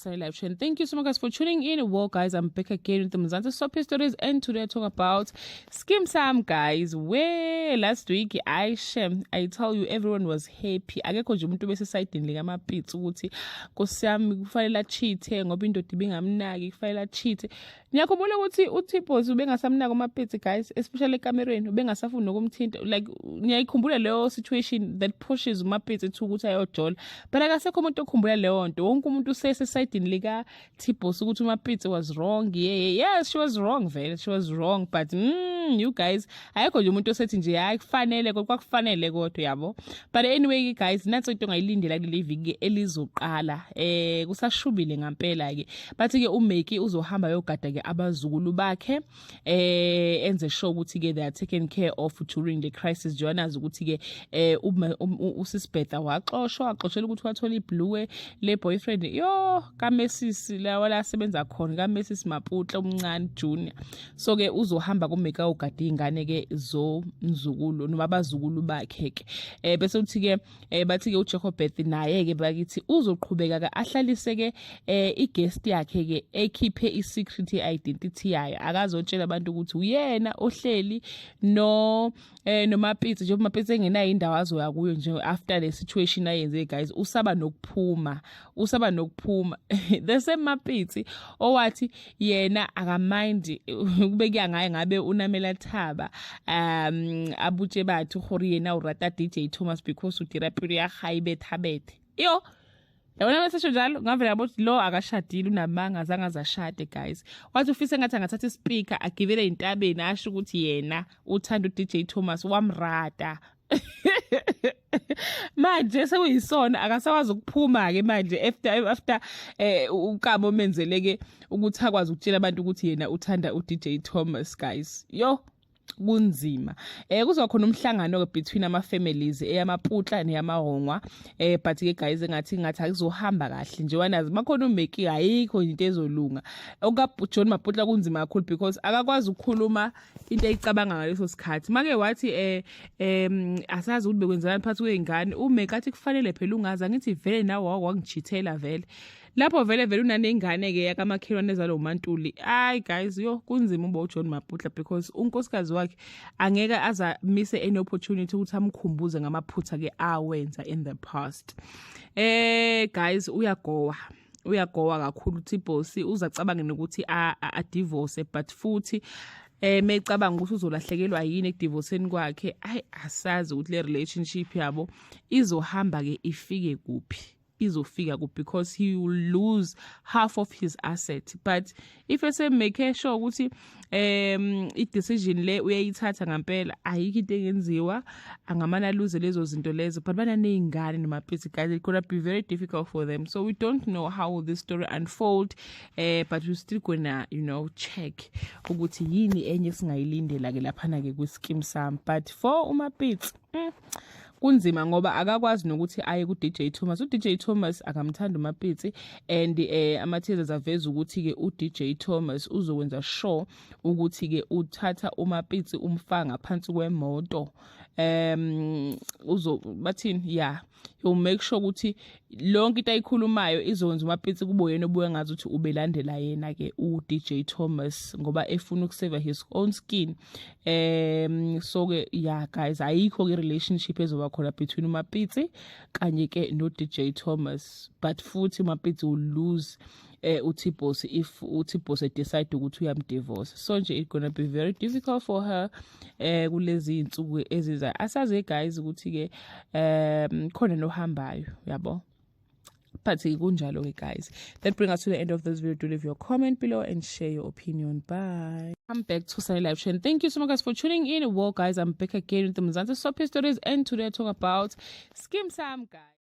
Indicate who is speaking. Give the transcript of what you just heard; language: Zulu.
Speaker 1: Sunny Live Trend. Thank you so much guys for tuning in. Well guys, I'm back again with the Mzansi Soapy Stories, and today I talk about Skeem Saam guys. Where last week I tell you everyone was happy. Akekho nje umuntu bese side lika amapitsi ukuthi Nkosi yami kufanele acheat ngoba indoda ibingamnaki kufanele acheat. Ngiyakhumbula ukuthi uTipos ubengasamnaka amapitsi guys, especially ekamereni ubengasafuni nokumthinta, like ngiyayikhumbula leyo situation that pushes umapitsi to ukuthi ayojola. But akasekho umuntu okhumbula leyo nto. Wonke umuntu usese side lika Tipos ukuthi umapitsi was wrong. Yes, she was wrong vele. She was wrong, but you guys ayekho nje umuntu osethi nje hayi kufanele kwakufanele kodwa yabo. But anyway guys, natso into ngayilindela kuleli viki elizoqala. Kusashubile ngampela ke. Bathi ke uMakey uzohamba yogada ke abazukulu bakhe enze show ukuthi ke they are taken care of during the crisis. Joanna's ukuthi ke usisibhetha waxoshwa axoshela ukuthi wathola ibhlue le boyfriend yo kaMesis la wala sebenza khona kaMesis Maputla omncane Junior. So ke uzohamba kuMakey ugada ingane ke zomzukulu noma abazukulu bakhe ke bese uthi ke bathi ke uJacobeth naye ke bakithi uzoqhubeka ke ahlalise ke i-guest yakhe ke ekhiphe i-secret identity yayo, akazotshela abantu ukuthi uyena ohleli nomapitsi nje umapitsi engenayo indawo azoya kuyo nje after the situation ayenze guys. Usaba nokuphuma the same mapitsi owathi yena akamind kubeka ngaye ngabe unamela thaba abutshe bathu gore yena urata DJ Thomas because utherapy ya haibe thabethe yo yabona message njalo ngavela yabo lo akashadile unamanga azange azashade guys. Wathi ufise ngathi angathatha ispeaker agivele intabeni asho ukuthi yena uthanda uDJ Thomas wamrata manje sekuyisona akasakwazi ukuphuma ke manje after ukabo menzeleke ukuthi akwazi ukutshela abantu ukuthi yena uthanda uDJ Thomas guys. Yo kunzima kuzoba khona umhlangano ke between ama families eyamaputla neyamahongwa but ke guys ngathi akuzohamba kahle nje wanazi bakhona uMakey ayikho into ezolunga. OkaJohn Maputla kunzima kakhulu because akakwazi ukukhuluma into ayicabanga ngaleso sikhathi. Make wathi asazi ukuthi bekwenzekani phakathi kwezingane. uMakey athi kufanele phela ungaza ngithi vele nawe wangichithela vele lapho vele unanengane ke yakamakhelwane ezalo uMantuli. Ay guys yo kunzima uba uJohn Maputla because unkosikazi wakhe angeke aza miss any opportunity ukuthi amkhumbuze ngamaphutha ke awenza in the past. Guys uyagowa kakhulu uTipos uzacabanga nokuthi a divorce but futhi mecabanga ukuthi uzolahlekelwa yini ekudivorceni kwakhe. Asazi ukuthi le relationship yabo izohamba ke ifike kuphi because he will lose half of his asset. But if I say make sure ukuthi i-decision le uyayithatha ngampela ayikho into engenziwa angamana lose lezo zinto lezo, but bananeyingane nomapitsi guys, it could be very difficult for them. So we don't know how this story unfold, but we're still gonna check ukuthi yini enye singayilindela ke laphana ke ku-Skeem Saam. But for umapitsi kunzima ngoba akakwazi nokuthi aye ku-DJ Thomas. uDJ Thomas akamthanda umapitsi and amatheza aveza ukuthi ke uDJ Thomas uzokwenza sure ukuthi ke uthatha umapitsi umfaka ngaphansi kwemoto. Bathini he'll make sure ukuthi lonke into ayikhulumayo izokwenza umapitsi kube yena obuye ngazi ukuthi ubelandela yena ke uDJ Thomas ngoba efuna ukusave his own skin. So ke guys ayikho ke relationship ezoba khona between umapitsi kanye ke no DJ Thomas, but futhi umapitsi will lose uTipos if uTipos decide ukuthi uyamdivorce. So nje it's gonna be very difficult for her kulezi insuku eziza. Asazi guys ukuthi ke khona nohambayo yabo. But kunjalo ke guys. That brings us to the end of this video. Do leave your comment below and share your opinion. Bye. I'm back to Sunny Live Trend. Thank you so much guys for tuning in. Well guys, I'm back again with the Mzansi Soapy Stories, and today I talk about Skeem Saam guys.